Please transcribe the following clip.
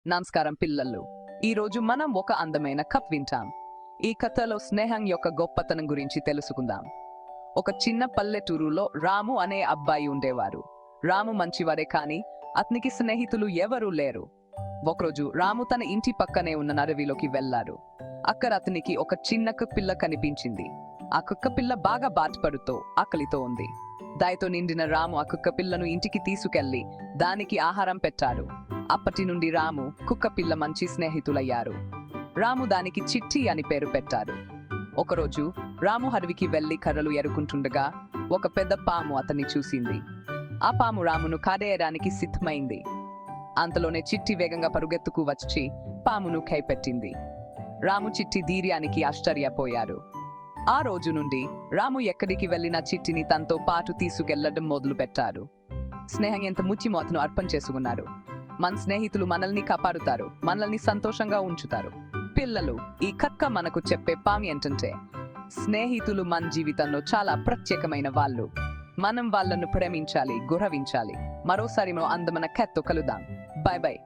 నమస్కారం పిల్లలు. ఈరోజు మనం ఒక అందమైన కథ వింటాం. ఈ కథలో స్నేహం యొక్క గొప్పతనం గురించి తెలుసుకుందాం. ఒక చిన్న పల్లెటూరులో రాము అనే అబ్బాయి ఉండేవారు. రాము మంచివాడే కానీ అతనికి స్నేహితులు ఎవరూ లేరు. ఒకరోజు రాము తన ఇంటి పక్కనే ఉన్న అడవిలోకి వెళ్లారు. అక్కడ అతనికి ఒక చిన్న కుక్కపిల్ల కనిపించింది. ఆ కుక్కపిల్ల బాగా బాధపడుతూ ఆకలితో ఉంది. దానితో నిండిన రాము ఆ కుక్కపిల్లను ఇంటికి తీసుకెళ్లి దానికి ఆహారం పెట్టాడు. అప్పటి నుండి రాము కుక్కపిల్ల మంచి స్నేహితులయ్యారు. రాము దానికి చిట్టి అని పేరు పెట్టారు. ఒకరోజు రాము అడవికి వెళ్లి కర్రలు ఎరుకుంటుండగా ఒక పెద్ద పాము అతన్ని చూసింది. ఆ పాము రామును కాదేయడానికి సిద్ధమైంది. అంతలోనే చిట్టి వేగంగా పరుగెత్తుకు వచ్చి పామును కైపెట్టింది. రాము చిట్టి ధైర్యానికి ఆశ్చర్యపోయారు. ఆ రోజు నుండి రాము ఎక్కడికి వెళ్లినా చిట్టిని తనతో పాటు తీసుకెళ్లడం మొదలు పెట్టారు. స్నేహం ఎంత ముఖ్యమో అతను అర్థం చేసుకున్నారు. మన స్నేహితులు మనల్ని కాపాడుతారు, మనల్ని సంతోషంగా ఉంచుతారు. పిల్లలు, ఈ కథ మనకు చెప్పే పాఠం ఏంటంటే స్నేహితులు మన జీవితంలో చాలా ప్రత్యేకమైన వాళ్ళు. మనం వాళ్ళను ప్రేమించాలి, గౌరవించాలి. మరోసారి అందమైన కథతో కలుద్దాం. By by.